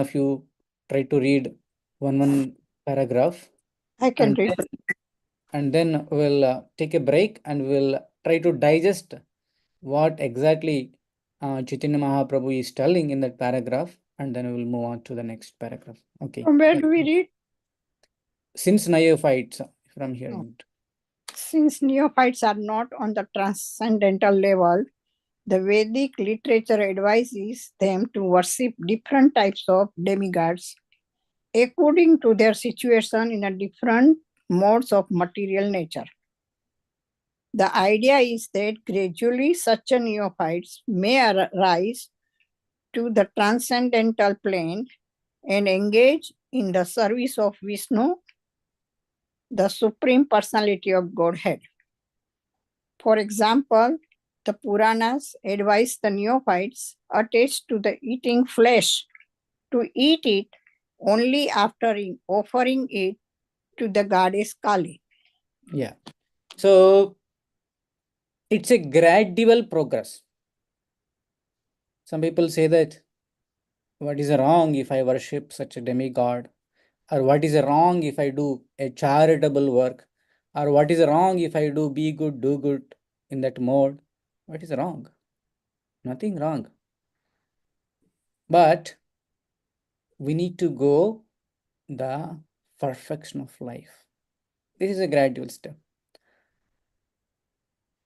of you try to read one paragraph, I can and read. then we'll take a break and we'll try to digest what exactly Chaitanya Mahaprabhu is telling in that paragraph, and then we will move on to the next paragraph. Okay. From where do we read? Since neophytes from here. No. Since neophytes are not on the transcendental level, the Vedic literature advises them to worship different types of demigods according to their situation in a different modes of material nature. The idea is that gradually such a neophytes may rise to the transcendental plane and engage in the service of Vishnu, the Supreme Personality of Godhead. For example, the Puranas advise the neophytes attached to the eating flesh to eat it only after offering it to the goddess Kali. Yeah. So it's a gradual progress. Some people say that what is wrong if I worship such a demigod, or what is wrong if I do a charitable work, or what is wrong if I be good, do good in that mode. What is wrong? Nothing wrong. But we need to go the perfection of life. This is a gradual step.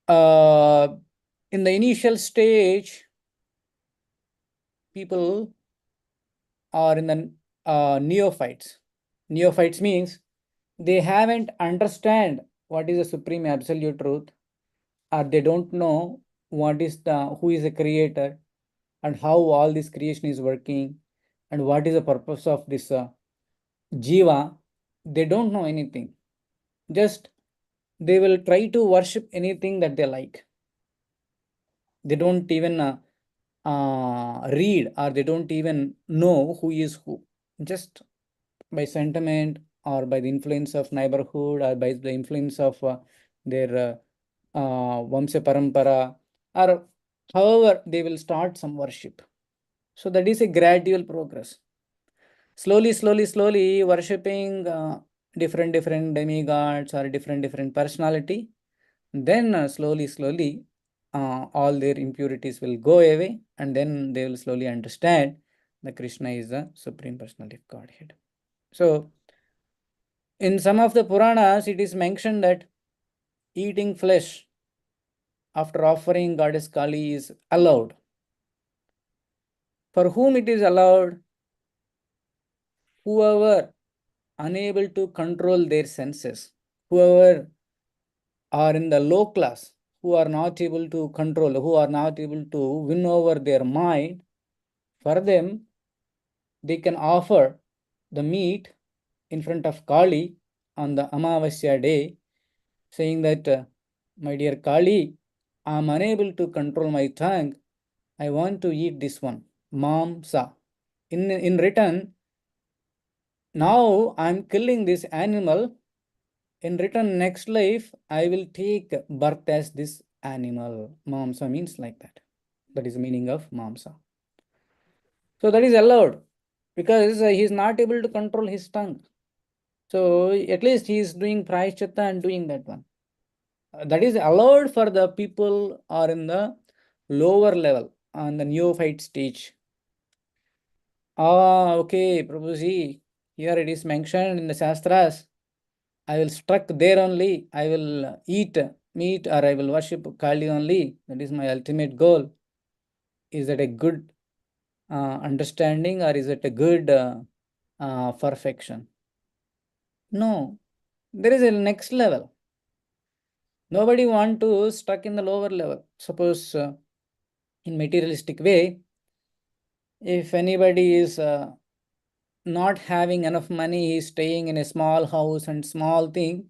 In the initial stage, people are in the neophytes. Neophytes means they haven't understand what is the supreme absolute truth, or they don't know what is who is the creator and how all this creation is working and what is the purpose of this jiva. They don't know anything. Just they will try to worship anything that they like. They don't even read, or they don't even know who is who. Just by sentiment, or by the influence of neighborhood, or by the influence of their Vamsa Parampara, or however they will start some worship. So that is a gradual progress. Slowly worshipping different demigods or different personality. Then slowly all their impurities will go away, and then they will slowly understand that Krishna is the Supreme Personality of Godhead. So in some of the Puranas, it is mentioned that eating flesh after offering Goddess Kali is allowed. For whom it is allowed? Whoever unable to control their senses, whoever are in the low class, who are not able to control, who are not able to win over their mind, for them, they can offer the meat in front of Kali on the Amavasya day, saying that, my dear Kali, I am unable to control my tongue. I want to eat this one, Mamsa. In return, now I am killing this animal. In return, next life, I will take birth as this animal. Mamsa means like that. That is the meaning of Mamsa. So that is allowed because he is not able to control his tongue. So at least he is doing prayaschitta and doing that one. That is allowed for the people are in the lower level on the neophyte stage. Okay, Prabhuji, here it is mentioned in the Shastras. I will struck there only. I will eat meat, or I will worship Kali only. That is my ultimate goal. Is that a good understanding, or is it a good perfection? No, there is a next level. Nobody want to stuck in the lower level. Suppose in materialistic way, if anybody is not having enough money, he is staying in a small house and small thing,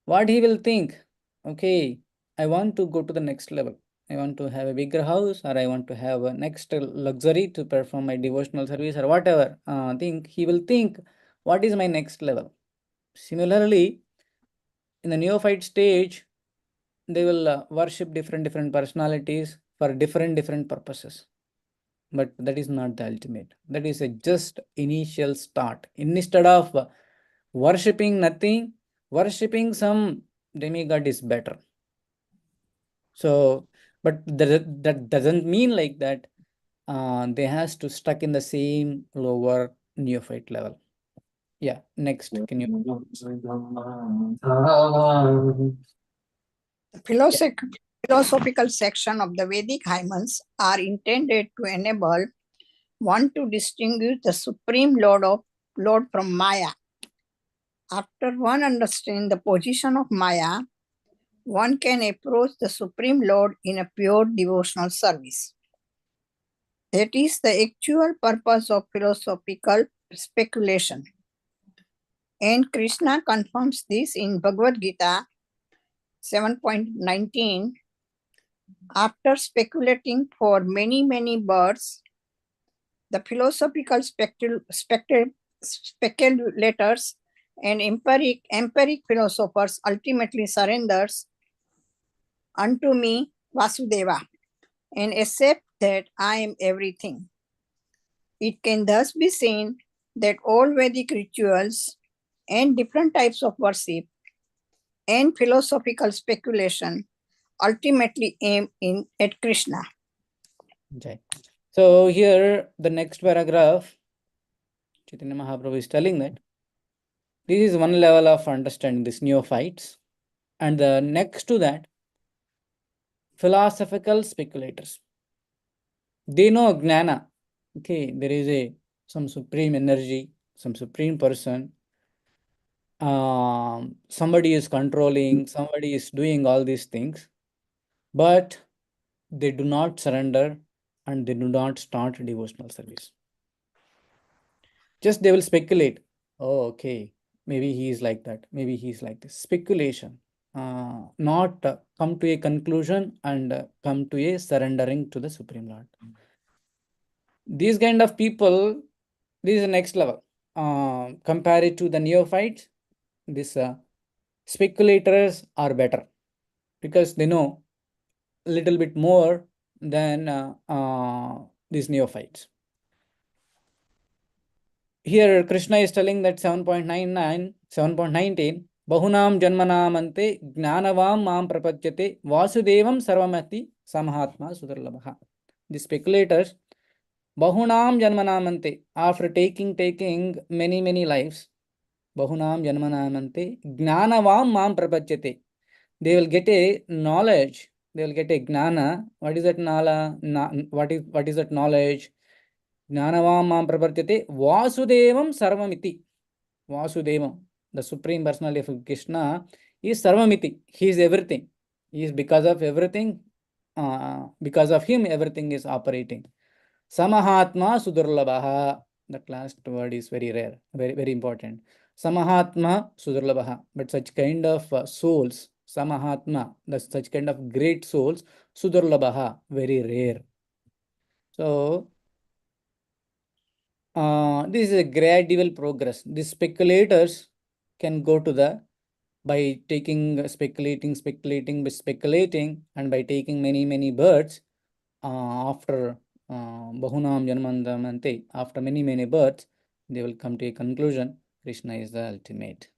what he will think? Okay, I want to go to the next level. I want to have a bigger house, or I want to have a next luxury to perform my devotional service, or whatever thing. He will think, what is my next level? Similarly, in the neophyte stage, they will worship different personalities for different purposes. but that is not the ultimate. That is a just initial start. Instead of worshipping nothing, worshipping some demigod is better. So, but that doesn't mean like that they has to stuck in the same lower neophyte level. Yeah, next, can you? The philosophical section of the Vedic hymns are intended to enable one to distinguish the supreme Lord from Maya. After one understands the position of Maya, one can approach the Supreme Lord in a pure devotional service. That is the actual purpose of philosophical speculation. And Krishna confirms this in Bhagavad Gita 7.19. After speculating for many, many births, the philosophical speculators and empiric philosophers ultimately surrenders unto me, Vasudeva, and accept that I am everything. It can thus be seen that all Vedic rituals and different types of worship and philosophical speculation ultimately aim at Krishna. Okay. So here the next paragraph, Chaitanya Mahaprabhu is telling that this is one level of understanding this neophytes, and the next to that, philosophical speculators. They know gnana. Okay, there is some supreme energy, some supreme person. Somebody is controlling, somebody is doing all these things, but they do not surrender and they do not start devotional service. Just they will speculate. Oh, okay, maybe he is like that, maybe he is like this. Speculation, not come to a conclusion and come to a surrendering to the Supreme Lord. These kind of people, this is the next level. Compare it to the neophytes, these speculators are better because they know a little bit more than these neophytes. Here Krishna is telling that 7.99, 7.19, Bahunam Janmanamante Gnanavam Mam Prapachyate Vasudevam Sarvamati Samhatma Sudarlabha. The speculators, Bahunam Janmanamante, after taking many lives, Bahunam Janmanamante Gnanavam Mam Prapachyate. They will get a knowledge, they will get a gnana. What is that nala? What is that knowledge? Gnanavam mam pravartate Vasudevam Sarvamiti. Vasudevam, the Supreme Personality of Krishna, is Sarvamiti. He is everything. He is because of everything. Because of him, everything is operating. Samahatma Sudurlabaha. That last word is very rare, very important. Samahatma Sudurlabaha. But such kind of souls, Samahatma, such kind of great souls, Sudurlabaha, very rare. So, this is a gradual progress. These speculators can go to the, by taking speculating, and by taking many birds, after Bahunam Janmandamante, after many births, they will come to a conclusion. Krishna is the ultimate.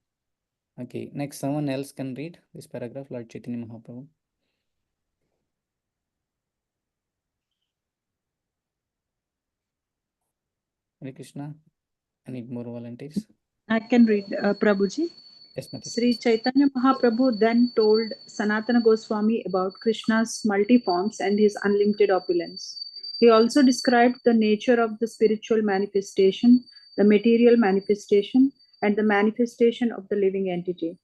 Okay, next someone else can read this paragraph, Lord Chaitanya Mahaprabhu. Hare Krishna. I need more volunteers. I can read, Prabhuji. Yes, Mataji. Sri Chaitanya Mahaprabhu then told Sanatana Goswami about Krishna's multi-forms and his unlimited opulence. He also described the nature of the spiritual manifestation, the material manifestation, and the manifestation of the living entity.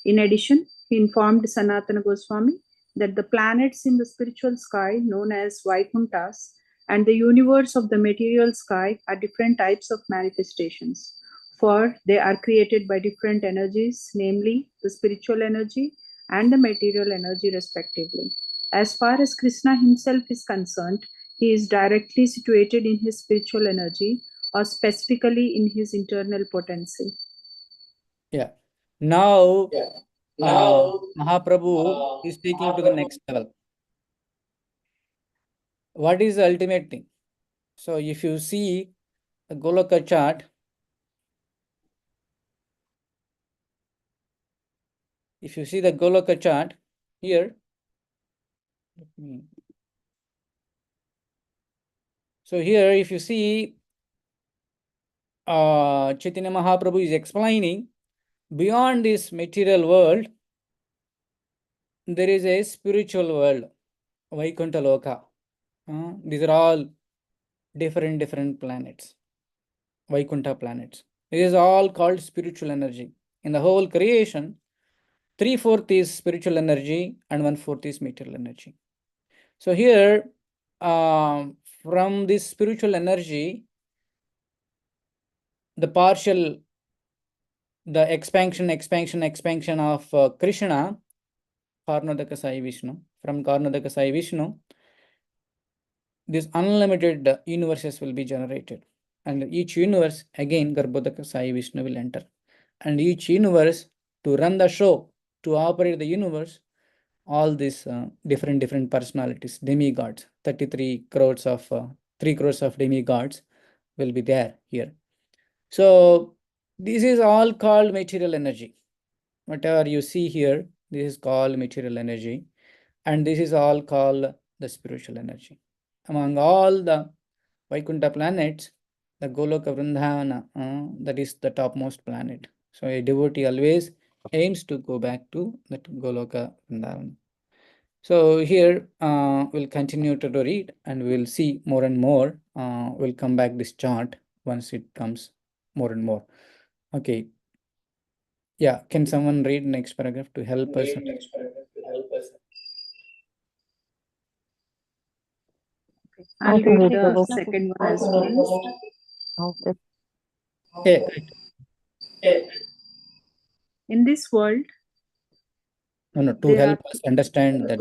In addition, he informed Sanatana Goswami that the planets in the spiritual sky, known as Vaikunthas, and the universe of the material sky are different types of manifestations, for they are created by different energies, namely the spiritual energy and the material energy, respectively. As far as Krishna himself is concerned, he is directly situated in his spiritual energy, or specifically in his internal potency. Yeah. Now, Mahaprabhu is taking to the next level. What is the ultimate thing? So if you see the Goloka chart, if you see the Goloka chart here, so here if you see Chaitanya Mahaprabhu is explaining, beyond this material world, there is a spiritual world, Vaikuntha Loka. These are all different planets, Vaikuntha planets. It is all called spiritual energy. In the whole creation, 3/4 is spiritual energy and 1/4 is material energy. So here, from this spiritual energy, the partial, the expansion of Krishna, Karnadaka Sai Vishnu, from Karnadaka Sai Vishnu, these unlimited universes will be generated. And each universe, again, Garbhodaka Sai Vishnu will enter. And each universe, to run the show, to operate the universe, all these different personalities, demigods, 33 crores of, 3 crores of demigods will be there here. So this is all called material energy. Whatever you see here, this is called material energy. And this is all called the spiritual energy. Among all the Vaikuntha planets, the Goloka Vrindavana, that is the topmost planet. So a devotee always aims to go back to that Goloka Vrindavana. So here we'll continue to read and we'll see more and more. We'll come back this chart once it comes more and more. Okay. Yeah, can someone read next paragraph to help us? I'll Okay, read the Prabhu. second one as well. Okay. Yeah, In this world, no, to there help are us understand that.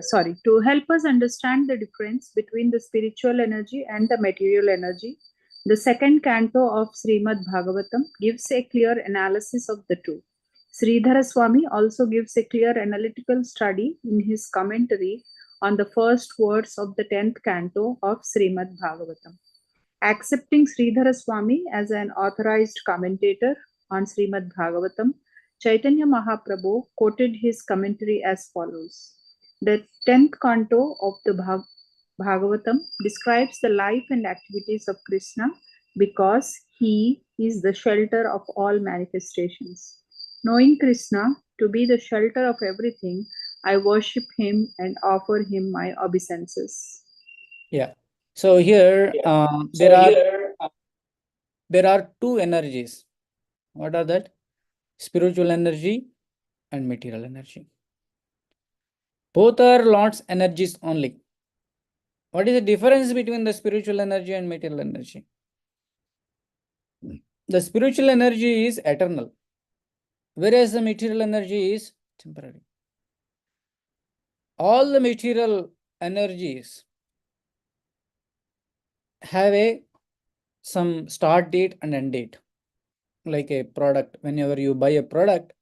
sorry. To help us understand the difference between the spiritual energy and the material energy, the second canto of Srimad Bhagavatam gives a clear analysis of the two. Sridhara Swami also gives a clear analytical study in his commentary on the first words of the 10th canto of Srimad Bhagavatam. Accepting Sridhara Swami as an authorized commentator on Srimad Bhagavatam, Chaitanya Mahaprabhu quoted his commentary as follows. The 10th canto of the Bhagavatam describes the life and activities of Krishna because he is the shelter of all manifestations. Knowing Krishna to be the shelter of everything, I worship him and offer him my obeisances. Yeah. So here there are two energies. What are that? Spiritual energy and material energy. Both are Lord's energies only. What is the difference between the spiritual energy and material energy? The spiritual energy is eternal, whereas the material energy is temporary. All the material energies have some start date and end date. Like a product, whenever you buy a product,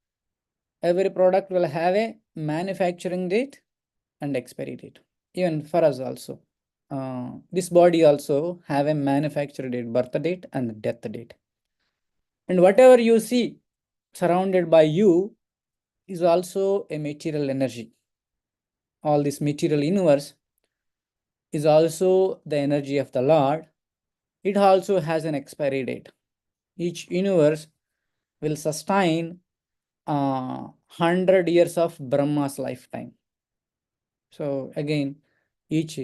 every product will have a manufacturing date and expiry date. Even for us also, this body also have a manufacture date, birth date and death date. And whatever you see surrounded by you is also a material energy. All this material universe is also the energy of the Lord. It also has an expiry date. Each universe will sustain 100 years of Brahma's lifetime. So again, each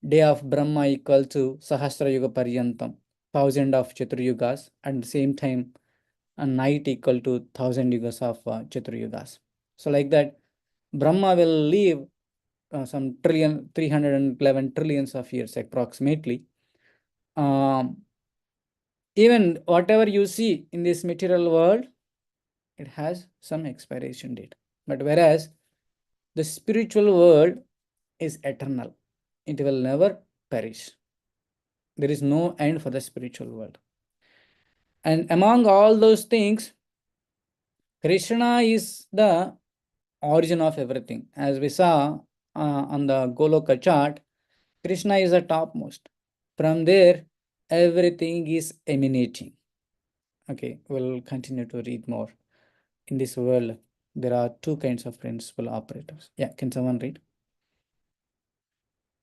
day of Brahma equal to Sahasra Yuga Paryantam, 1000 of Chaturyugas, and same time a night equal to 1000 yugas of Chaturyugas. So like that, Brahma will live some 311 trillions of years approximately. Even whatever you see in this material world, it has some expiration date. But whereas the spiritual world is eternal, it will never perish. There is no end for the spiritual world. And among all those things, Krishna is the origin of everything. As we saw on the Goloka chart, Krishna is the topmost. From there, everything is emanating. Okay, we'll continue to read more. In this world, there are two kinds of principal operators. Yeah, can someone read?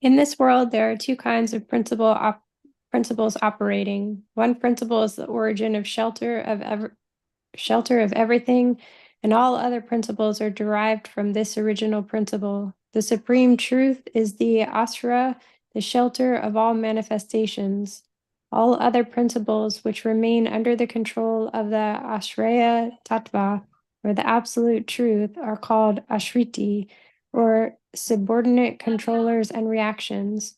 In this world, there are two kinds of principles operating. One principle is the origin of shelter of everything, and all other principles are derived from this original principle. The supreme truth is the asra, the shelter of all manifestations. All other principles which remain under the control of the ashraya tattva, or the absolute truth, are called ashriti, or subordinate controllers and reactions.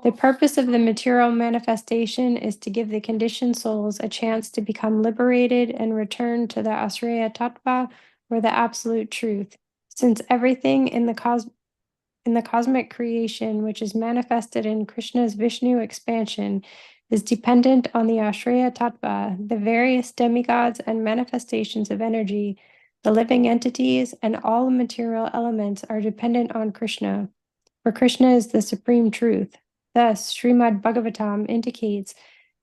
The purpose of the material manifestation is to give the conditioned souls a chance to become liberated and return to the Asraya Tattva, or the absolute truth. Since everything in the cosmic creation, which is manifested in Krishna's Vishnu expansion, is dependent on the Ashraya Tattva, the various demigods and manifestations of energy, the living entities, and all material elements are dependent on Krishna. For Krishna is the supreme truth. Thus, Srimad Bhagavatam indicates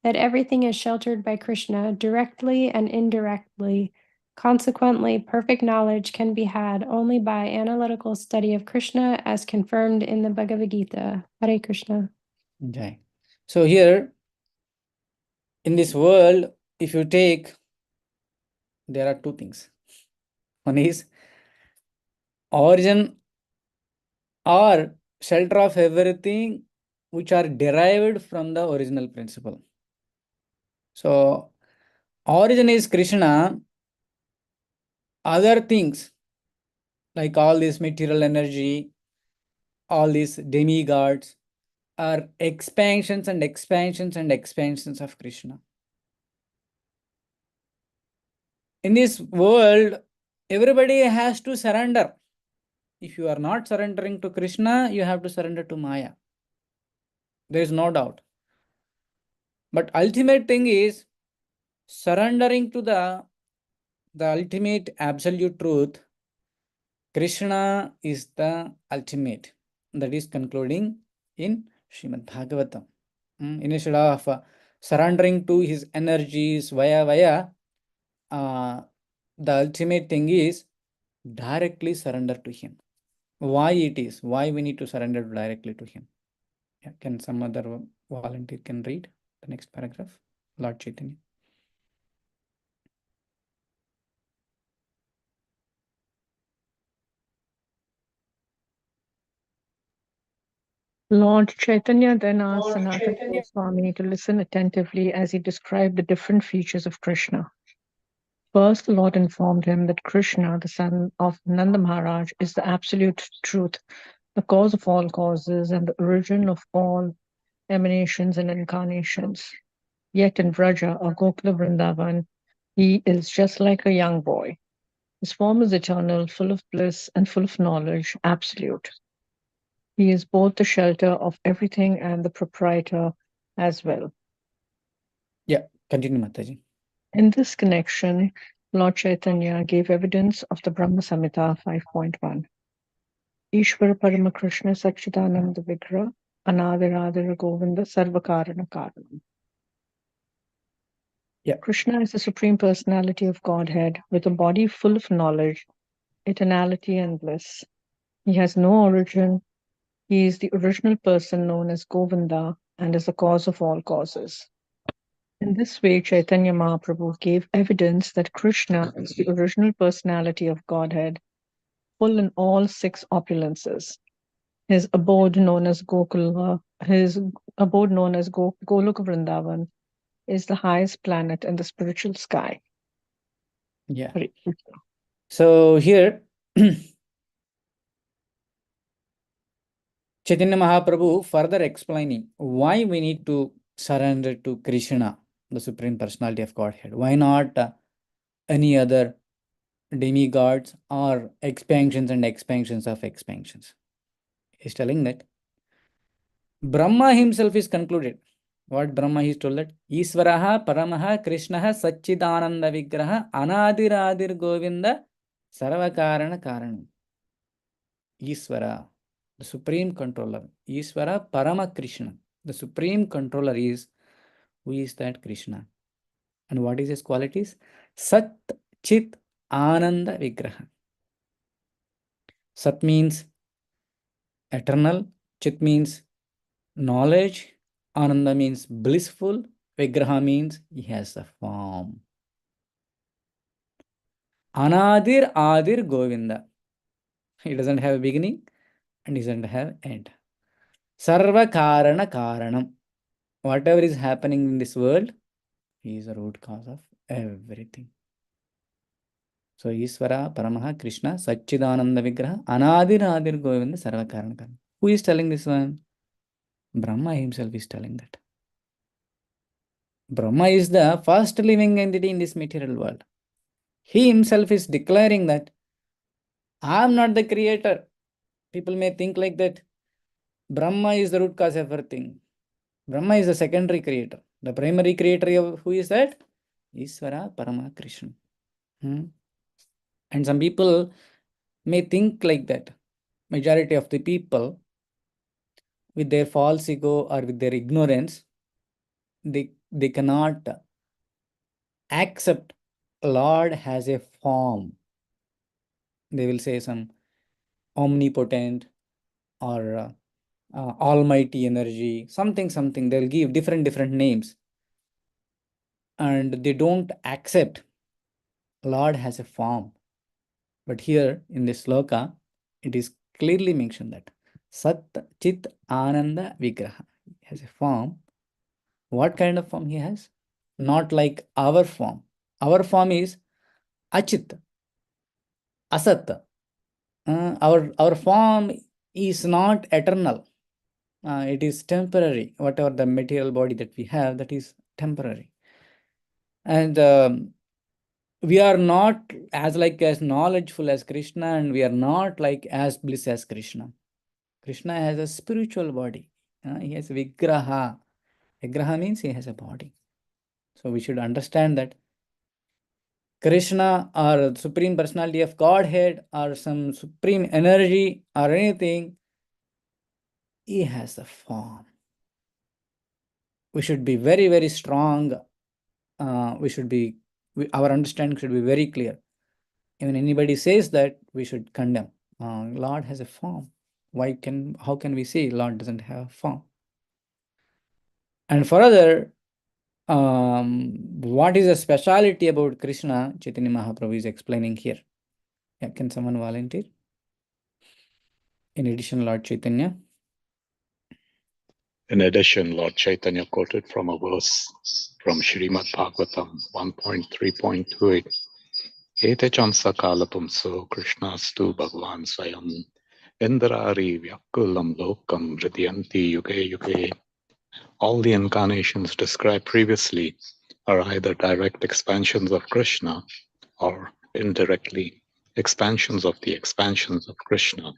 that everything is sheltered by Krishna directly and indirectly. Consequently, perfect knowledge can be had only by analytical study of Krishna as confirmed in the Bhagavad Gita. Hare Krishna. Okay. So here, in this world, if you take, there are two things. One is origin or shelter of everything which are derived from the original principle. So origin is Krishna. Other things like all this material energy, all these demigods are expansions and expansions and expansions of Krishna. In this world, everybody has to surrender. If you are not surrendering to Krishna, you have to surrender to Maya. There is no doubt. But ultimate thing is surrendering to the ultimate absolute truth. Krishna is the ultimate. That is concluding in Srimad Bhagavatam. Instead of surrendering to his energies via, the ultimate thing is directly surrender to him. Why it is? Why we need to surrender directly to him? Yeah, can some other volunteer can read the next paragraph? Lord Chaitanya. Lord Chaitanya then asked Sanatana Goswami to listen attentively as he described the different features of Krishna. First, the Lord informed him that Krishna, the son of Nanda Maharaj, is the absolute truth, the cause of all causes, and the origin of all emanations and incarnations. Yet in Vraja, or Gokula Vrindavan, he is just like a young boy. His form is eternal, full of bliss and full of knowledge, absolute. He is both the shelter of everything and the proprietor as well. Yeah, continue, Mataji. In this connection, Lord Chaitanya gave evidence of the Brahma Samhita 5.1. Ishvara Parama Krishna Sachidananda Vigra Anaviradira Govinda Sarvakarana Karanam. Yeah. Krishna is the Supreme Personality of Godhead with a body full of knowledge, eternality, and bliss. He has no origin. He is the original person known as Govinda and is the cause of all causes. In this way, Chaitanya Mahaprabhu gave evidence that Krishna is the original personality of Godhead, full in all six opulences. His abode known as Gokula, Goloka Vrindavan, is the highest planet in the spiritual sky. Yeah. So here, Chaitanya Mahaprabhu further explaining why we need to surrender to Krishna, the Supreme Personality of Godhead. Why not any other demigods or expansions and expansions of expansions? He's telling that Brahma himself is concluded. What Brahma is told that Isvaraha Paramaha Krishnaha Sachidananda Vigraha Anadiradir Govinda Sarvakarana Karanam. Isvara, the supreme controller. Isvara Parama Krishna. The supreme controller is, who is that Krishna? And what is his qualities? Sat Chit Ananda Vigraha. Sat means eternal, Chit means knowledge, Ananda means blissful, Vigraha means he has a form. Anadir Adir Govinda. He doesn't have a beginning and he doesn't have end. Sarva Karana Karanam. Whatever is happening in this world, he is the root cause of everything. So Isvara Paramaha Krishna Satchidananda Vigraha Anadir Adir Govinda Sarva Karana Karanam. Who is telling this one? Brahma himself is telling that. Brahma is the first living entity in this material world. He himself is declaring that I am not the creator. People may think like that. Brahma is the root cause of everything. Brahma is the secondary creator. The primary creator of who is that? Isvara Parama Krishna. And some people may think like that. Majority of the people, with their false ego or with their ignorance, they cannot accept Lord has a form. They will say some omnipotent or almighty energy, something. They'll give different names. And they don't accept Lord has a form. But here in this sloka, it is clearly mentioned that Sat Chit Ananda Vigraha has a form. What kind of form he has? Not like our form. Our form is Achit, Asat. Our form is not eternal. It is temporary. Whatever the material body that we have, that is temporary. And we are not as knowledgeful as Krishna, and we are not like as bliss as Krishna. Krishna has a spiritual body. He has Vigraha. Vigraha means he has a body. So we should understand that Krishna or Supreme Personality of Godhead or some supreme energy or anything, he has a form. We should be very, very strong. Our understanding should be very clear. Even anybody says that, we should condemn. Lord has a form. How can we say Lord doesn't have a form? And further, what is the speciality about Krishna? Chaitanya Mahaprabhu is explaining here. Yeah, can someone volunteer? In addition, Lord Chaitanya. In addition, Lord Chaitanya quoted from a verse from Srimad Bhagavatam 1.3.28. Ete chamsa kalapumso Krishnastu Bhagavan Swayam Indrari Vyakulam Lokam Hridyanti Yuge Yuge. All the incarnations described previously are either direct expansions of Krishna or indirectly expansions of the expansions of Krishna.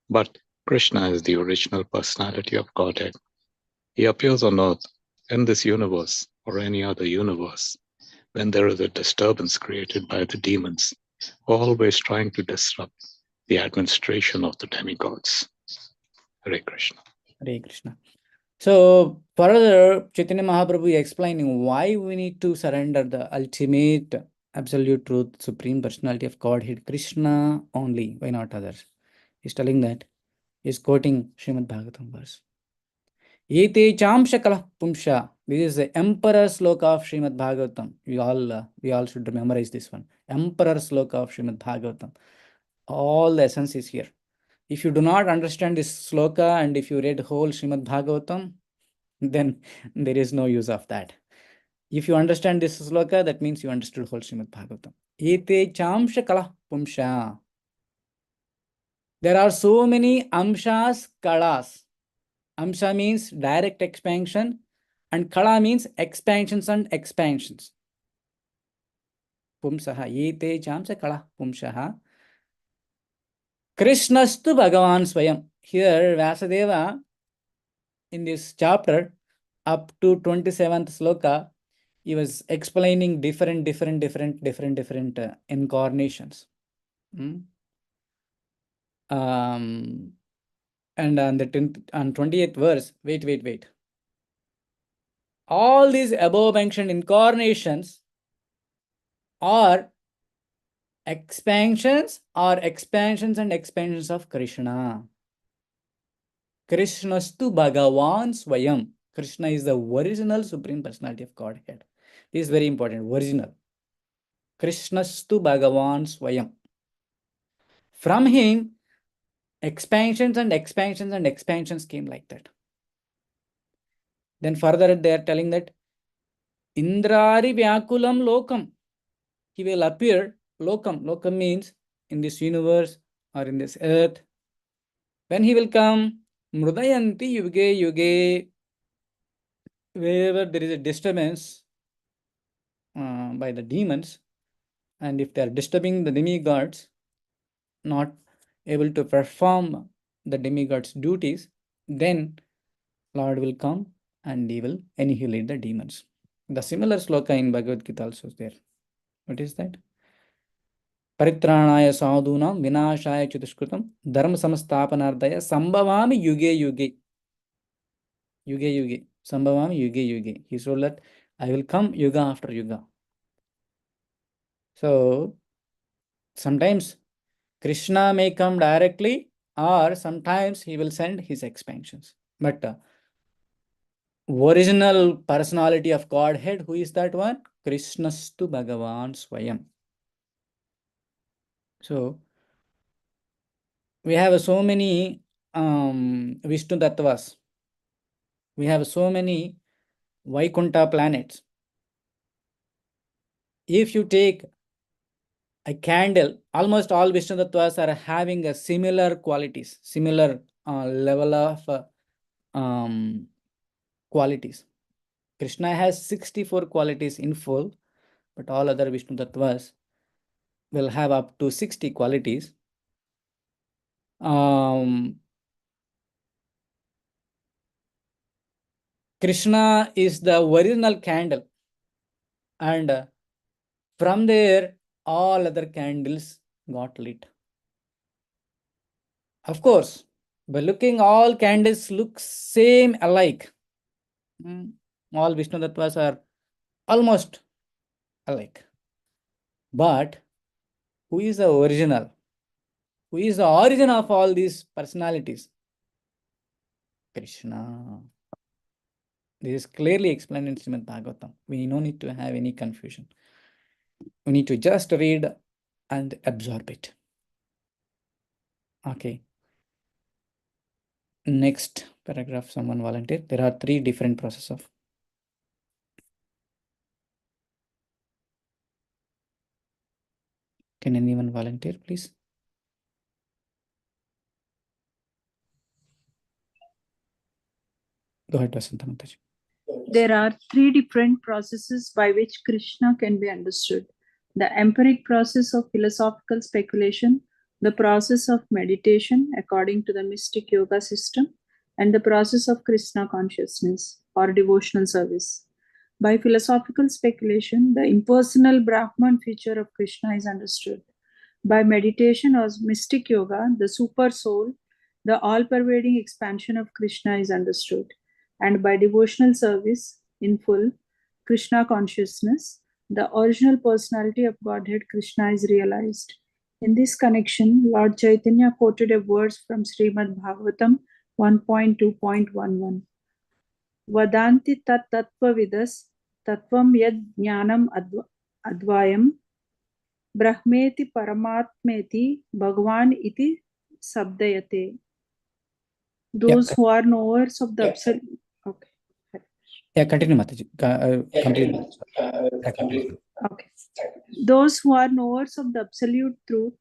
But Krishna is the original personality of Godhead. He appears on earth, in this universe or any other universe, when there is a disturbance created by the demons, always trying to disrupt the administration of the demigods. Hare Krishna. Hare Krishna. So further, Chaitanya Mahaprabhu is explaining why we need to surrender the ultimate absolute truth, Supreme Personality of Godhead, Krishna only. Why not others? He's telling that. He's quoting Srimad Bhagavatam verse. Ete chamsha kalah pumsha. This is the emperor sloka of Srimad Bhagavatam. We all should memorize this one. Emperor sloka of Srimad Bhagavatam. All the essence is here. If you do not understand this sloka and if you read whole Srimad Bhagavatam, then there is no use of that. If you understand this sloka, that means you understood whole Srimad Bhagavatam. Ete chamsha kalah pumsha. There are so many amshas, kalas. Amsha means direct expansion and kala means expansions and expansions. Pumsaha, ete chamsa kala pumsaha. Krishnastu Bhagavan Swayam. Here Vyasadeva in this chapter up to 27th sloka, he was explaining different incarnations. And on the 20th verse, wait. All these above mentioned incarnations are expansions and expansions of Krishna. Krishnastu Bhagavan Swayam. Krishna is the original Supreme Personality of Godhead. This is very important. Original. Krishnastu Bhagavan Swayam. From him, expansions came like that. Then further they are telling that Indrari Vyakulam Lokam. He will appear. Lokam means in this universe or in this earth. When he will come, Mrudayanti Yuge Yuge. Wherever there is a disturbance by the demons, and if they are disturbing the demigods, not able to perform the demigods' duties, then Lord will come and he will annihilate the demons. The similar sloka in Bhagavad Gita also is there. What is that? Paritranaya sadhunam vinashaya chutushkrutam dharma samasthapanardaya sambhavami yuge yuge. Sambhavami yuge yuge. He told that I will come yuga after yuga. So sometimes Krishna may come directly, or sometimes he will send his expansions. But original personality of Godhead, who is that one? Krishnastu Bhagavan Swayam. So we have so many Vishnu Tattvas. We have so many Vaikuntha planets. If you take a candle, almost all Vishnu Tattvas are having a similar qualities, similar level of qualities. Krishna has 64 qualities in full, but all other Vishnu Tattvas will have up to 60 qualities. Krishna is the original candle, and from there all other candles got lit. Of course, by looking, all candles look same alike. All Vishnu Tattvas are almost alike. But who is the original? Who is the origin of all these personalities? Krishna. This is clearly explained in Srimad Bhagavatam. We no need to have any confusion. We need to just read and absorb it. Okay. Next paragraph, someone volunteer. There are 3 different processes of. Can anyone volunteer, please? Go ahead, Vasanta Mataji. There are 3 different processes by which Krishna can be understood: the empiric process of philosophical speculation, the process of meditation according to the mystic yoga system, and the process of Krishna consciousness or devotional service. By philosophical speculation, the impersonal Brahman feature of Krishna is understood. By meditation or mystic yoga, the super soul, the all-pervading expansion of Krishna is understood. And by devotional service in full, Krishna consciousness, the original personality of Godhead Krishna is realized. In this connection, Lord Chaitanya quoted a verse from Srimad Bhagavatam 1.2.11. Vadanti tat tattvavidas tattvam yad jnanam advayam brahmeti paramatmeti bhagavan iti sabdayate. Those who are knowers of the absolute. Okay. Yeah, continue, Mataji. Complete. Okay. Those who are knowers of the absolute truth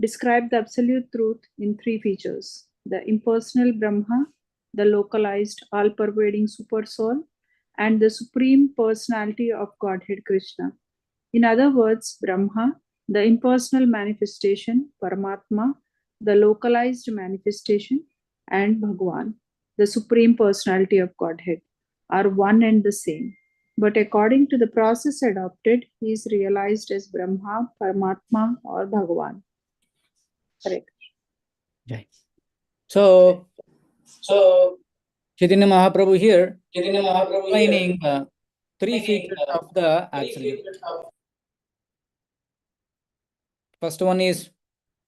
describe the absolute truth in 3 features: the impersonal Brahma, the localized, all-pervading super soul, and the supreme personality of Godhead Krishna. In other words, Brahma, the impersonal manifestation, Paramatma, the localized manifestation, and Bhagavan, the supreme personality of Godhead, are one and the same. But according to the process adopted, he is realized as Brahma, Paramatma, or Bhagavan. Correct. Yeah. So So Chaitanya Mahaprabhu here explaining three features of the Absolute. First one is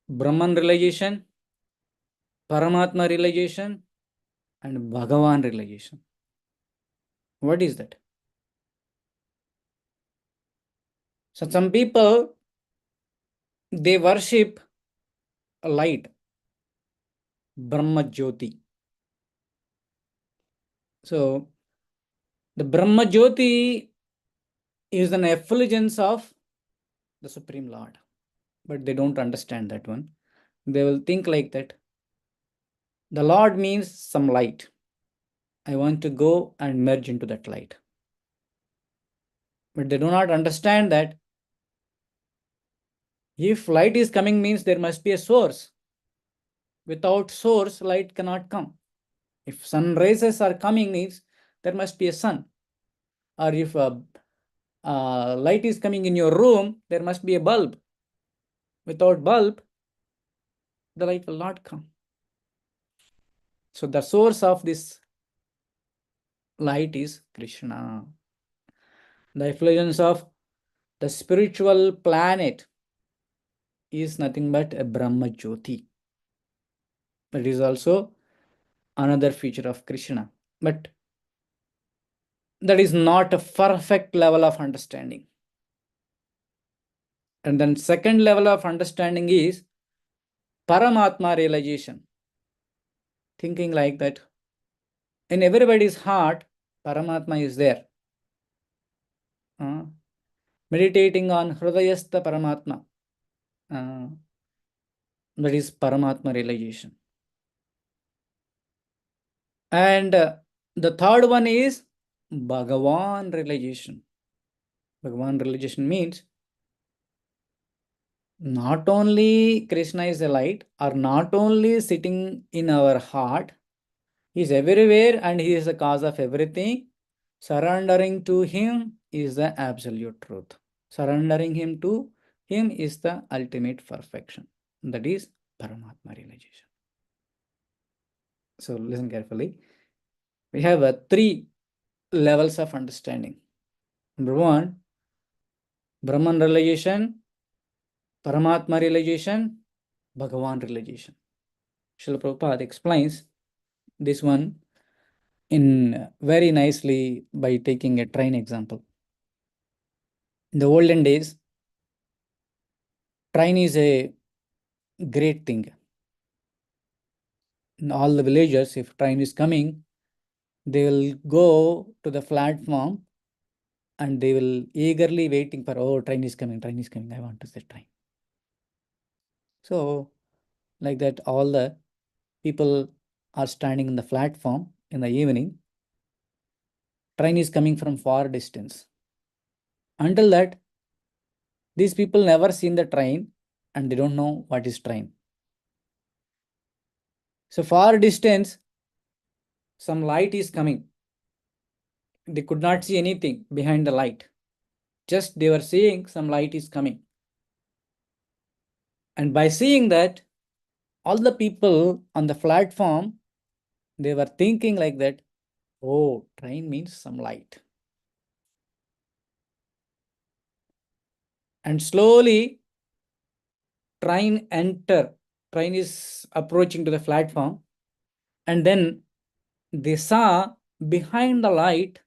Brahman realization, Paramatma realization, and Bhagavan realization. What is that? So some people, they worship a light, Brahma Jyoti. So the Brahma Jyoti is an effulgence of the Supreme Lord. But they don't understand that one. They will think like that. The Lord means some light. I want to go and merge into that light. But they do not understand that if light is coming means there must be a source. Without source, light cannot come. If sun rays are coming means there must be a sun. Or if light is coming in your room, there must be a bulb. Without bulb, the light will not come. So the source of this light is Krishna. The effulgence of the spiritual planet is nothing but a Brahma Jyoti. That is also another feature of Krishna. But that is not a perfect level of understanding. And then second level of understanding is Paramatma realization. Thinking like that in everybody's heart, Paramatma is there. Meditating on Hridayastha Paramatma. That is Paramatma realization. And the third one is Bhagavan realization. Bhagavan realization means not only Krishna is a light, or not only sitting in our heart, he is everywhere and he is the cause of everything. Surrendering to him is the absolute truth. Surrendering him to him is the ultimate perfection. That is Paramatma realization. So listen carefully. We have three levels of understanding. Number one, Brahman realization, Paramatma realization, Bhagavan realization. Srila Prabhupada explains this one in very nicely by taking a train example. In the olden days, train is a great thing. In all the villages, if train is coming, they will go to the platform and they will eagerly waiting for, oh, train is coming, I want to see train. So like that, all the people are standing in the platform in the evening. Train is coming from far distance. Until that, these people never seen the train and they don't know what is train. So far distance, some light is coming. They could not see anything behind the light. Just they were seeing some light is coming. And by seeing that, all the people on the platform, they were thinking like that, oh, train means some light. And slowly, train is approaching to the platform. And then they saw behind the light,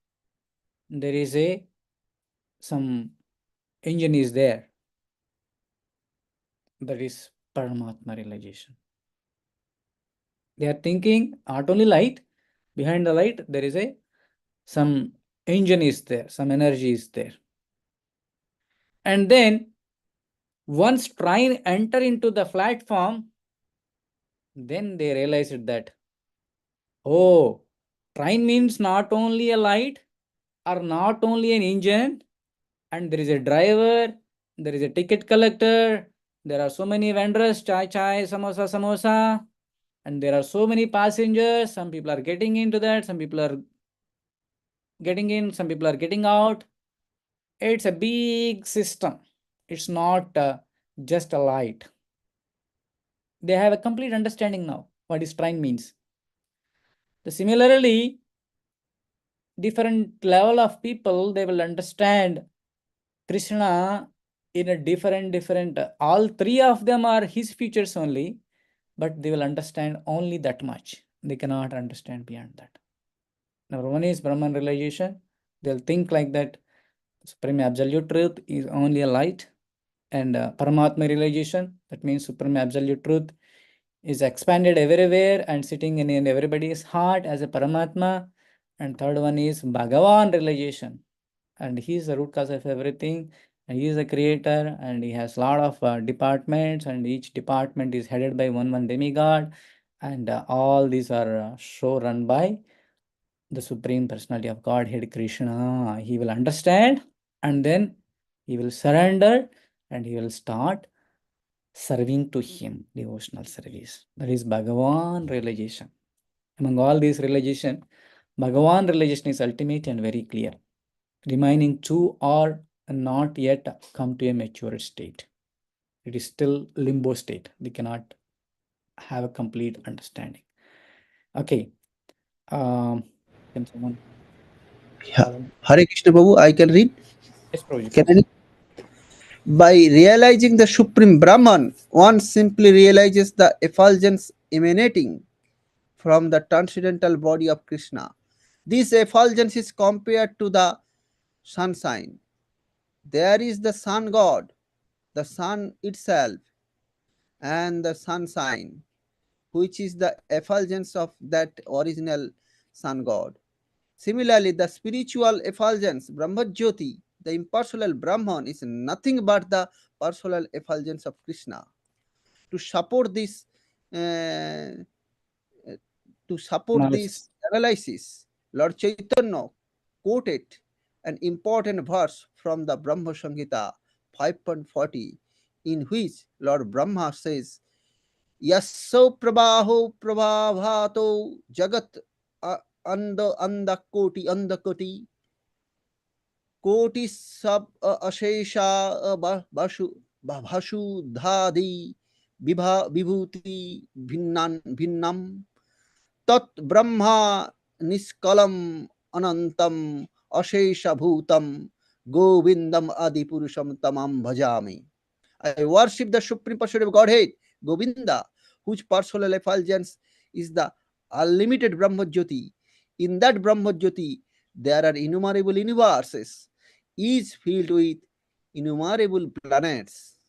there is some engine is there. That is Paramatma realization. They are thinking not only light, behind the light, there is some engine is there, some energy is there. And then once train enter into the platform, then they realized that, oh, train means not only a light or not only an engine, and there is a driver, there is a ticket collector, there are so many vendors, chai, samosa, samosa, and there are so many passengers. Some people are getting into that, some people are getting in, some people are getting out. It's a big system. It's not just a light. They have a complete understanding now what is train means. Similarly, different level of people, they will understand Krishna in a different, all three of them are his features only, but they will understand only that much. They cannot understand beyond that. Number one is Brahman realization. They'll think like that Supreme Absolute Truth is only a light, and Paramatma realization, that means Supreme Absolute Truth is expanded everywhere and sitting in everybody's heart as a Paramatma. And third one is Bhagavan realization, and he is the root cause of everything, and he is the creator, and he has a lot of departments, and each department is headed by one demigod, and all these are so run by the Supreme Personality of Godhead, Krishna. He will understand, and then he will surrender, and he will start serving to him, devotional service. That is Bhagavan realization. Among all these realization, Bhagavan realization is ultimate and very clear. Remaining two are not yet come to a mature state. It is still limbo state. They cannot have a complete understanding. Okay. Can someone? Hare Krishna Babu, I can read. Yes, Prabhuji, Can I please. read? By realizing the Supreme Brahman, one simply realizes the effulgence emanating from the transcendental body of Krishna. This effulgence is compared to the sunshine. There is the sun god, the sun itself, and the sunshine, which is the effulgence of that original sun god. Similarly, the spiritual effulgence, Brahmajyoti, the impersonal Brahman, is nothing but the personal effulgence of Krishna. To support this, uh, to support Analysis. this analysis, Lord Chaitanya quoted an important verse from the Brahma Samhita 5.40, in which Lord Brahma says, Yasso prabaho prabhavato jagat andakoti कोटि सब अशेषा भाषु धादि विभूति भिन्नम तत् ब्रह्मा निष्कलम अनंतम अशेष भूतम गोविंदम आदि पुरुषम तमाम भजामि. I worship the Supreme Personality of Godhead, Govinda, whose personal effulgence is the unlimited Brahma Jyoti. In that Brahma Jyoti, there are innumerable universes, each filled with innumerable planets.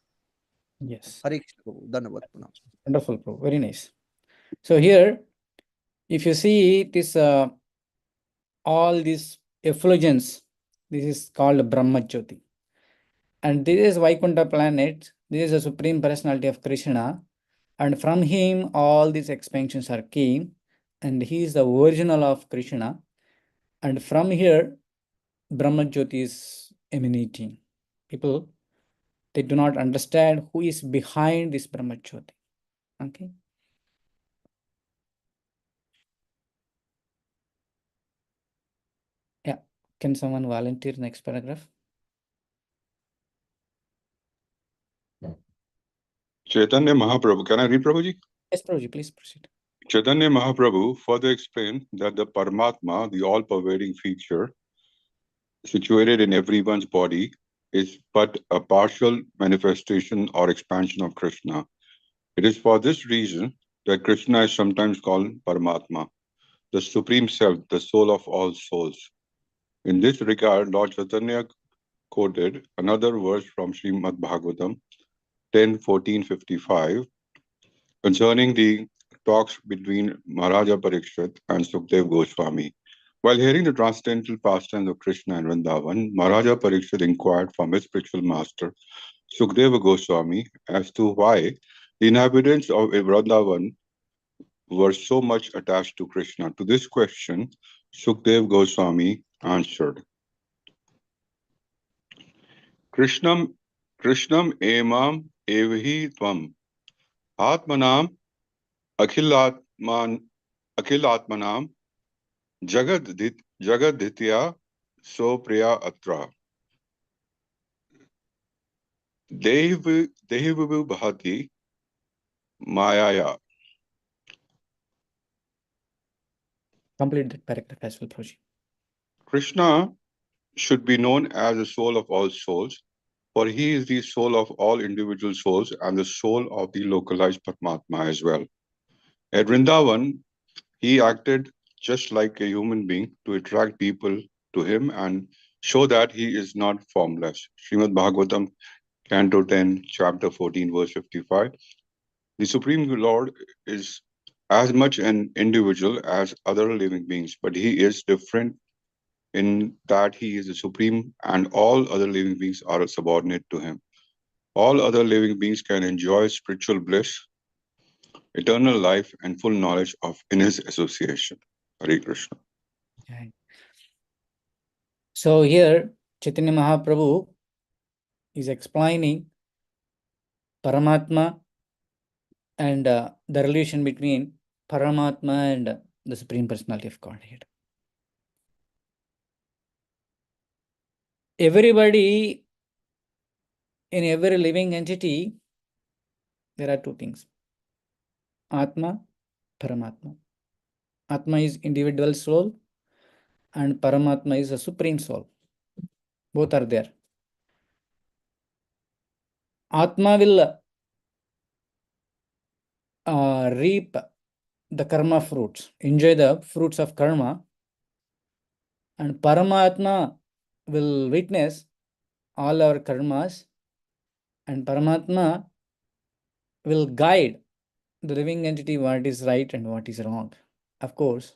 Yes. Hare Krishna Prabhu. Dhanyavad Pranam. Wonderful, Prabhu. Very nice. So here, if you see this, all this effulgence, this is called Brahma Jyoti. And this is Vaikuntha planet. This is the Supreme Personality of Krishna. And from him, all these expansions are came. And he is the original of Krishna. And from here, Brahma Jyoti is emanating. People, they do not understand who is behind this Brahma Jyoti. Okay. Yeah. Can someone volunteer next paragraph? Chaitanya Mahaprabhu, can I read Prabhuji? Yes, Prabhuji, please proceed. Chaitanya Mahaprabhu further explained that the Paramatma, the all-pervading feature situated in everyone's body, is but a partial manifestation or expansion of Krishna. It is for this reason that Krishna is sometimes called Paramatma, the Supreme Self, the soul of all souls. In this regard, Lord Chaitanya quoted another verse from Srimad Bhagavatam 10:14-55 concerning the talks between Maharaja Parikshit and Sukdev Goswami. While hearing the transcendental pastimes of Krishna and Vrindavan, Maharaja Parikshit inquired from his spiritual master, Sukdeva Goswami, as to why the inhabitants of Vrindavan were so much attached to Krishna. To this question, Sukdev Goswami answered, Krishnam emam evahi tvam atmanam akhilatmanam jagaditya so priya atra dehivu bhati mayaya. Complete that paragraph as well, Prabhuji. Krishna should be known as the soul of all souls, for he is the soul of all individual souls and the soul of the localized Paramatma as well. At Vrindavan, he acted just like a human being to attract people to him and show that he is not formless. Srimad Bhagavatam, Canto 10, Chapter 14, verse 55. The Supreme Lord is as much an individual as other living beings, but he is different in that he is the supreme and all other living beings are subordinate to him. All other living beings can enjoy spiritual bliss, eternal life, and full knowledge of in his association. Hare Krishna. Okay. So here, Chaitanya Mahaprabhu is explaining Paramatma and the relation between Paramatma and the Supreme Personality of Godhead. Everybody, in every living entity, there are two things: Atma, Paramatma. Atma is individual soul and Paramatma is a supreme soul. Both are there. Atma will reap the karma fruits, enjoy the fruits of karma, and Paramatma will witness all our karmas, and Paramatma will guide the living entity what is right and what is wrong. Of course,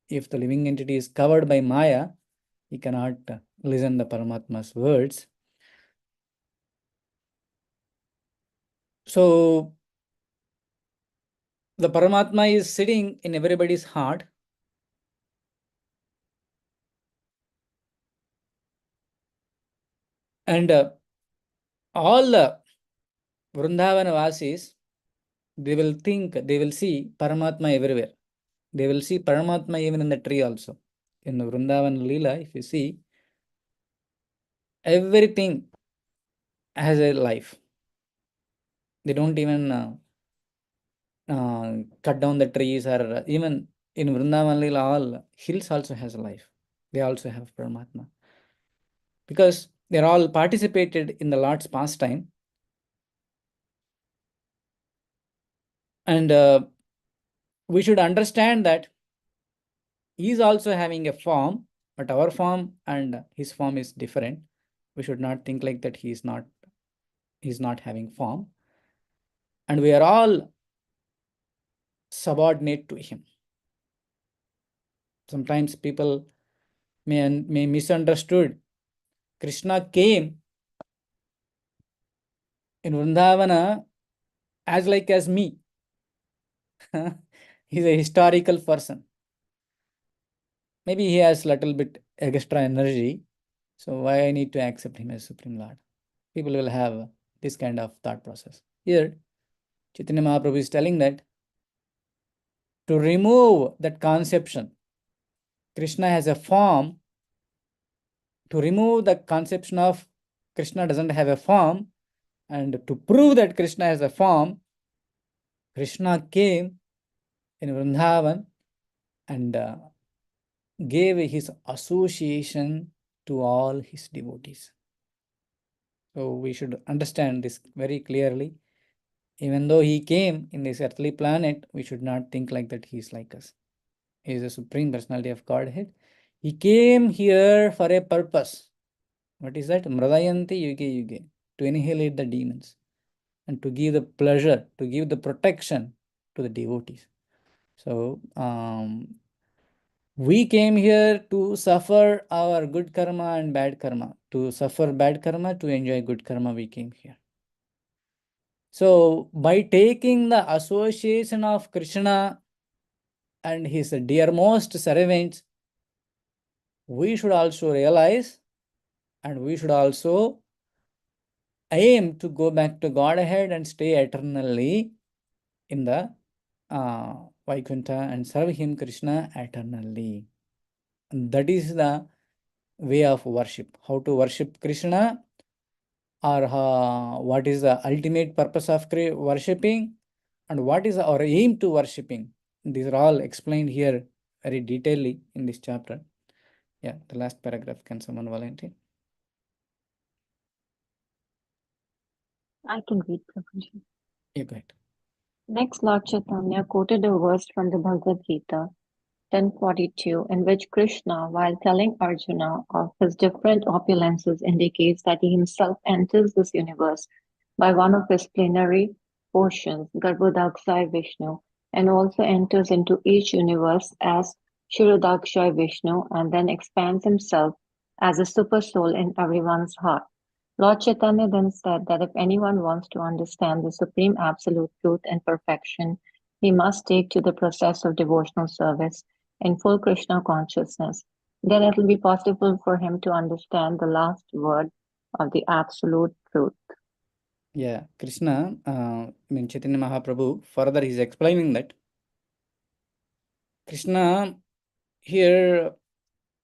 if the living entity is covered by Maya, he cannot listen the Paramatma's words. So the Paramatma is sitting in everybody's heart. And all the Vrindavana Vasis, they will see Paramatma everywhere. They will see Paramatma even in the tree also. In the Vrindavan Leela, if you see, everything has a life. They don't even cut down the trees, or even in Vrindavan Leela, all hills also has a life. They also have Paramatma. Because they're all participated in the Lord's pastime. And we should understand that he is also having a form, but our form and his form is different. We should not think like that he is not having form. And we are all subordinate to him. Sometimes people may misunderstood. Krishna came in Vrindavana as me. He's a historical person. Maybe he has little bit extra energy. So why I need to accept him as Supreme Lord? People will have this kind of thought process. Here, Chaitanya Mahaprabhu is telling that to remove that conception, Krishna has a form. To remove the conception of Krishna doesn't have a form, and to prove that Krishna has a form, Krishna came in Vrindavan and gave his association to all his devotees. So we should understand this very clearly. Even though he came in this earthly planet, we should not think like that he is like us. He is the Supreme Personality of Godhead. He came here for a purpose. What is that? Mradayanti yuge yuge. To annihilate the demons and to give the pleasure, to give the protection to the devotees. So we came here to suffer our good karma and bad karma. To suffer bad karma, to enjoy good karma, we came here. So by taking the association of Krishna and his dearmost servants, we should also realize and we should also aim to go back to Godhead and stay eternally in the Vaikuntha and serve him, Krishna, eternally. And that is the way of worship. How to worship Krishna, or what is the ultimate purpose of worshipping, and what is our aim to worshipping. These are all explained here very detailedly in this chapter. Yeah, the last paragraph, can someone volunteer? I can read, Prabhuji. Yeah, go ahead. Next, Lord Chaitanya quoted a verse from the Bhagavad Gita, 10:42, in which Krishna, while telling Arjuna of his different opulences, indicates that he himself enters this universe by one of his plenary portions, Garbhodakshay Vishnu, and also enters into each universe as Kshirodakshay Vishnu, and then expands himself as a super soul in everyone's heart. Lord Chaitanya then said that if anyone wants to understand the supreme absolute truth and perfection, he must take to the process of devotional service in full Krishna consciousness. Then it will be possible for him to understand the last word of the absolute truth. Yeah, Krishna, Chaitanya Mahaprabhu, further he's explaining that Krishna here,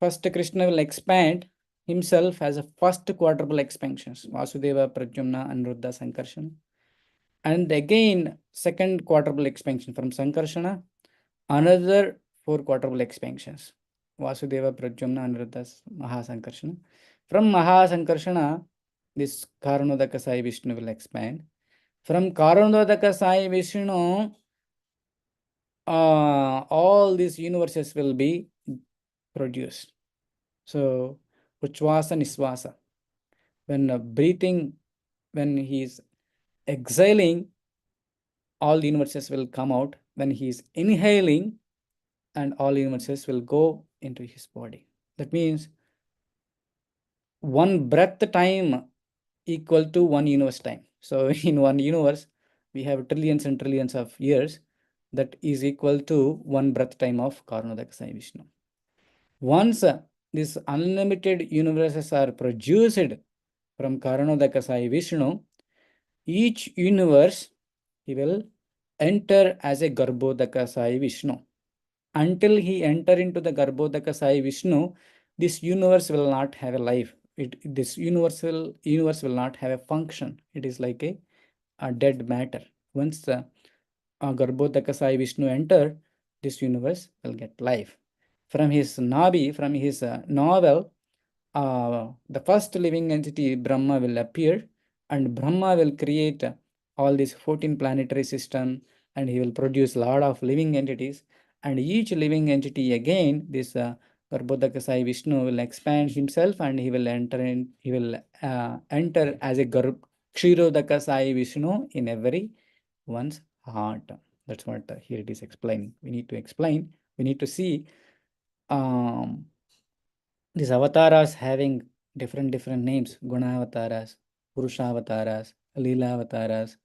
first Krishna will expand himself as a first quadruple expansions, Vasudeva, Pradyumna, Anuruddha, Sankarshana. And again, second quadruple expansion from Sankarshana, another 4 quadruple expansions, Vasudeva, Pradyumna, Anuruddha, Mahasankarshana. From Mahasankarshana, this Karanodaka Sai Vishnu will expand. From Karanodaka Sai Vishnu, all these universes will be produced. So, Uchvasa Nisvasa. When breathing, when he is exhaling, all the universes will come out. When he is inhaling, and all universes will go into his body. That means one breath time equal to one universe time. So in one universe, we have trillions and trillions of years. That is equal to one breath time of Karanodaka Sai Vishnu. Once these unlimited universes are produced from Karanodaka Sai Vishnu, each universe he will enter as a Garbhodaka Sai Vishnu. Until he enter into the Garbhodaka Sai Vishnu, this universe will not have a life. This universe will not have a function. It is like a dead matter. Once the Garbhodaka Sai Vishnu enter, this universe will get life. From his Nabi, from his novel, the first living entity Brahma will appear, and Brahma will create all these 14 planetary system, and he will produce a lot of living entities, and each living entity again, this Garbhodaka Sai Vishnu will expand himself, and he will enter as a Kshirodaka Sai Vishnu in every one's heart. That's what here it is explaining. We need to explain, we need to see these avatars having different names: Guna avataras, Purusha avataras, Leela avataras,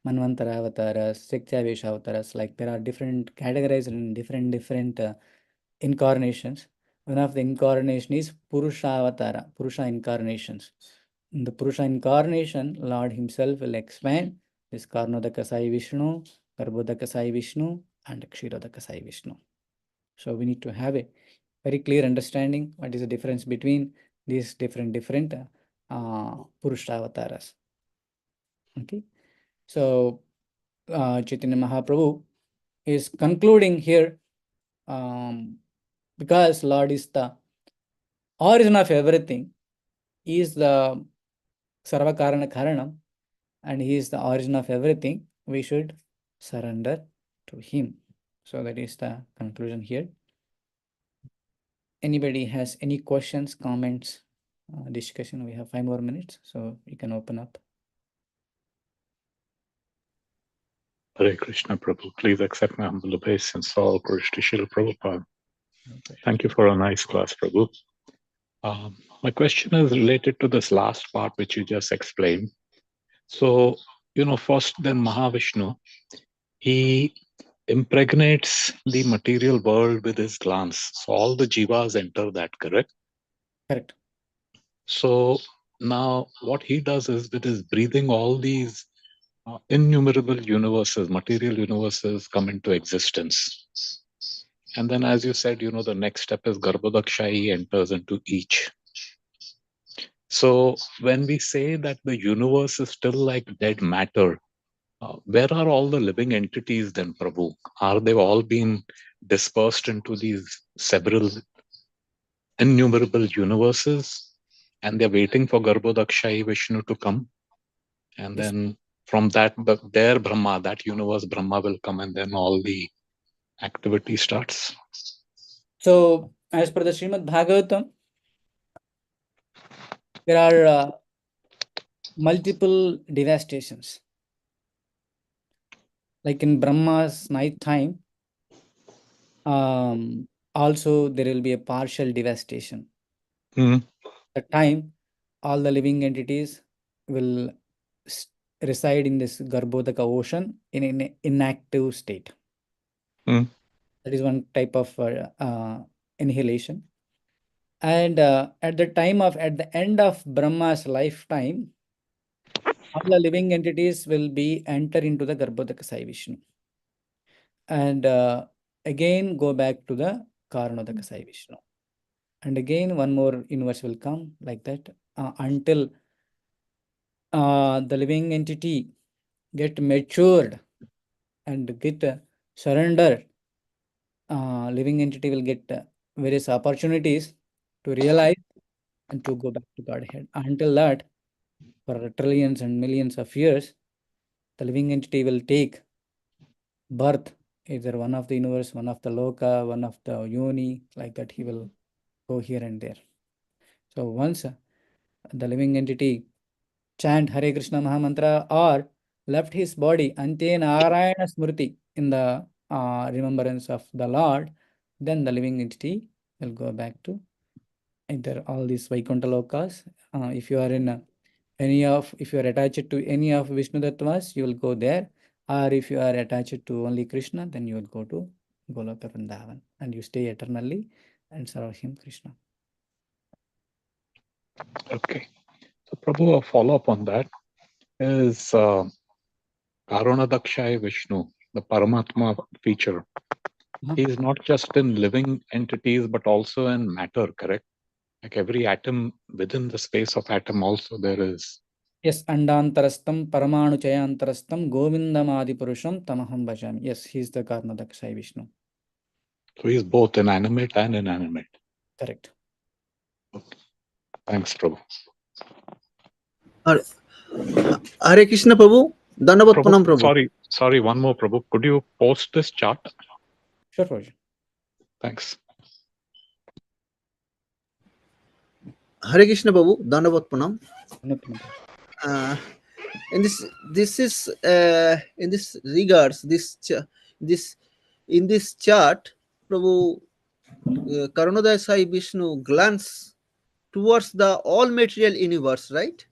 Manvantara avataras, Sektyavesh avataras. Like there are different categorized in different incarnations. One of the incarnation is Purusha avatara, Purusha incarnations. In the Purusha incarnation, Lord himself will expand this Karnodaka Sai Vishnu, Garbhodaka Sai Vishnu, and Kshirodaka Sai Vishnu. So we need to have a very clear understanding what is the difference between these different Purusha avatars. Okay, so Chaitanya Mahaprabhu is concluding here, because Lord is the origin of everything. He is the Sarva Karana Karanam, and he is the origin of everything. We should surrender to him. So that is the conclusion here. Anybody has any questions, comments, discussion? We have 5 more minutes, so we can open up. Hare Krishna Prabhu, please accept my humble obeisance. All Purush to Srila Prabhupada. Thank you for a nice class, Prabhu. My question is related to this last part which you just explained. So, first then Mahavishnu, he impregnates the material world with his glance. So all the jivas enter that, correct? Correct. So now what he does is with his breathing, all these innumerable universes, material universes come into existence. And then as you said, the next step is Garbhodaksha, he enters into each. So when we say that the universe is still like dead matter, where are all the living entities then, Prabhu? Are they all been dispersed into these several innumerable universes, and they're waiting for Garbhodakshai Vishnu to come? And Yes. then from that, their Brahma, that universe Brahma will come, and then all the activity starts. So, as per the Srimad Bhagavatam, there are multiple devastations. Like in Brahma's night time, also there will be a partial devastation. Hmm. At time, all the living entities will reside in this Garbhodaka ocean in an inactive state. Hmm. That is one type of annihilation. And at the end of Brahma's lifetime, all the living entities will be enter into the Garbhodaka Sai Vishnu. And again go back to the Karanodaka Sai Vishnu. And again one more universe will come like that until the living entity get matured and get surrender. Living entity will get various opportunities to realize and to go back to Godhead. Until that, for trillions and millions of years, the living entity will take birth, either one of the universe, one of the loka, one of the yoni, like that he will go here and there. So once the living entity chant Hare Krishna Mahamantra or left his body Ante Narayana Smriti in the remembrance of the Lord, then the living entity will go back to either all these Vaikuntha lokas. If you are in if you are attached to any of Vishnu Tattvas, you will go there. Or if you are attached to only Krishna, then you will go to Goloka Vrindavan and you stay eternally and serve him, Krishna. Okay. So, Prabhu, a follow up on that is Karanadakshay Vishnu, the Paramatma feature. He is not just in living entities, but also in matter, correct? Like every atom, within the space of atom also there is. Yes, Andantarastam, Paramanu Chayantarastam, Govindamadi Purusham, Tamaham Bhajami. Yes, he is the Karanadakshay Vishnu. So he is both inanimate and inanimate. Correct. Okay. Thanks, Prabhu. Hare Krishna Prabhu. Dandavat Pranam Prabhu. Sorry, one more, Prabhu. Could you post this chart? Sure, Prabhu. Thanks. Hare Krishna Prabhu. Dandavat Pranam. No problem. In this regards, in this chart, Prabhu, Karanodaya Sai Vishnu glance towards the all material universe, right?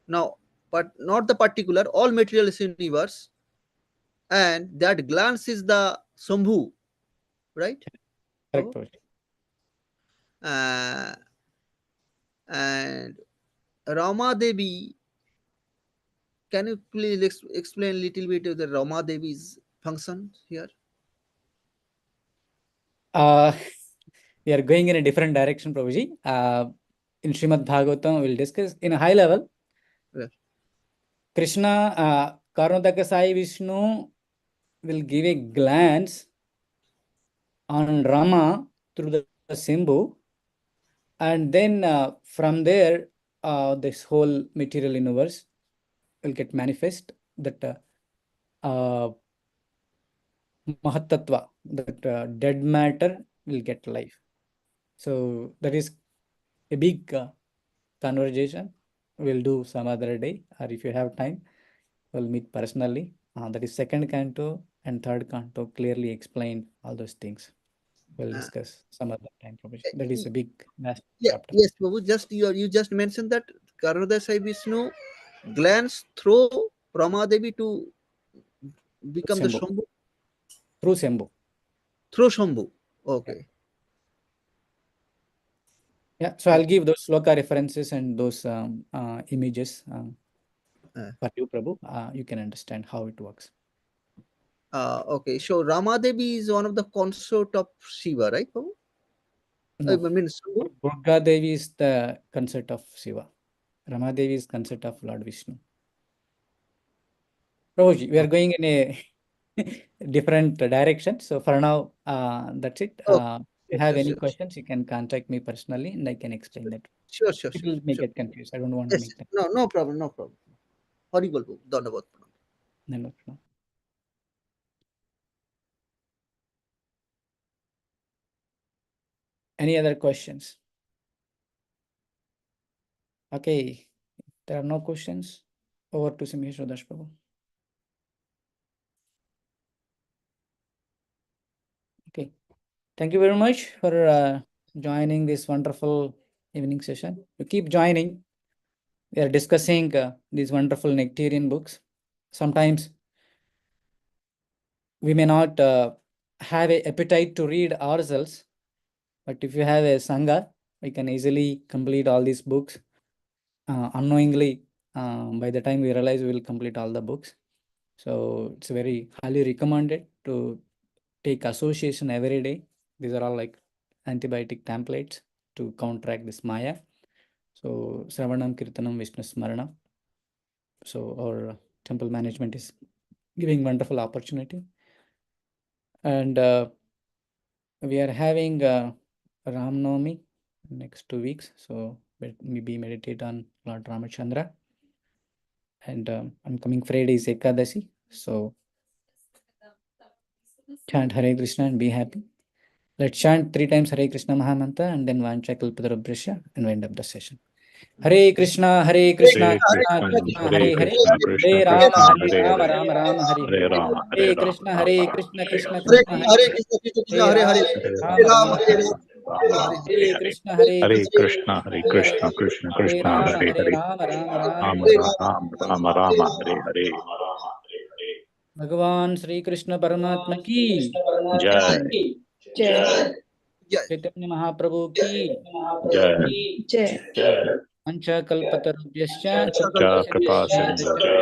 Now, but not the particular, all material universe, and that glance is the Sambhu, right? Correct, Prabhu? Prabhu. And Rama Devi, can you please explain a little bit of the Rama Devi's function here? We are going in a different direction, Prabhuji. In Srimad Bhagavatam, we will discuss in a high level. Yeah. Krishna, Karanodaka Sai Vishnu will give a glance on Rama through the Sambhu, and then from there, this whole material universe will get manifest. That Mahatattva, that dead matter will get life. So that is a big conversation. We'll do some other day, or if you have time, we'll meet personally. That is second canto and third canto clearly explain all those things. We'll discuss some other time. That is a big vast chapter. Yes, Prabhu. You just mentioned that Karanodaya Sai Vishnu glance through Rama Devi to become the Sambhu. Shambhu Through Sambhu. through Shambhu. Okay. Yeah, so I'll give those sloka references and those images for you, Prabhu. You can understand how it works. Okay. So Rama Devi is one of the consort of Shiva, right, Prabhu? No, I mean, Shambhu? Durga Devi is the consort of Shiva. Rama Devi is consort of Lord Vishnu. Prabhuji, we are going in a different direction. So for now, that's it. If you have any questions, you can contact me personally and I can explain that. Sure. People may get confused. I don't want to Yes, make them. no problem. Hari bol Prabhu. Dhanyavad Prabhu. No. Any other questions? Okay, there are no questions. Over to Simhesvara Prabhu. Okay, thank you very much for joining this wonderful evening session. You keep joining. We are discussing these wonderful nectarian books. Sometimes we may not have an appetite to read ourselves, but if you have a sangha, we can easily complete all these books unknowingly. By the time we realize, we will complete all the books. So it's very highly recommended to take association every day. These are all like antibiotic templates to counteract this Maya. So Sravanam, Kirtanam, Vishnu Smarana. So our temple management is giving wonderful opportunity. And we are having Ram Navami next 2 weeks. So maybe meditate on Lord Ramachandra. And on coming Friday is Ekadashi. So chant Hare Krishna and be happy. Let's chant 3 times Hare Krishna Mahamantra and then Vancha Kalpatarubhrasya and wind up the session. Hare Krishna, Krishna Krishna, Krishna, Hare Hare, Krishna, Krishna Hare Krishna, Rama, Hare Rama, Hare, Rama, Rama, Hare Hare Hare. Rama, Hare Hare Rama, Krishna, Rama Krishna Rama, Krishna, Hare Krishna Hare, Hare Hare Krishna, Krishna Krishna, Hare Hare Rama, Hare. Hare Rama, Rama, Rama, Ram, Hare Hare Hare Hare. Ram. Rama, Rama, Hare Hare Hare Hare, Krishna, Hare Krishna, Krishna, Hare Hare Hare. Krishna, Krishna Hare Krishna, Rama, Hare Hare Hare, Rama, Rama, Rama, Rama Hare Rama, Hare. Rama Rama, Hare Hare. Bhagavan Sri Krishna Paramatma ki, Jai, Jai. Jai. Chaitanya Mahaprabhu ki, Jai, Jai. Vancha Kalpatarubhyascha, Kya Kripa Kripa Sindhubhya,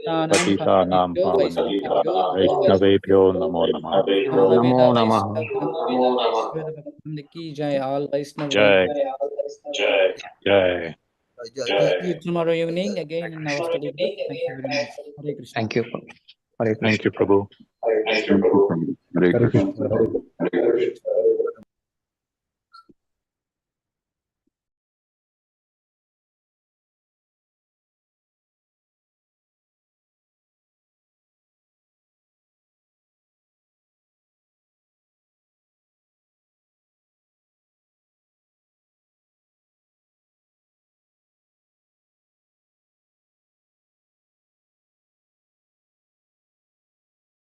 Patanam Patitanam Pavanebhyo, Pavanebhyo, Vaishnavebhyo, Namo Namaha. Vaishnavebhyo Namo Namah, Samaveda Namo Namah, Vaishnava Veda Bhaktivinoda ki Jai, all Vaishnava Jai, Jai. Jai. See you tomorrow evening again in our study group. Thank you very much. Hare Krishna. Thank you. Hare Krishna. Thank you, Prabhu. Thank you, Prabhu. Hare Hare Krishna. Krishna. Hare Krishna.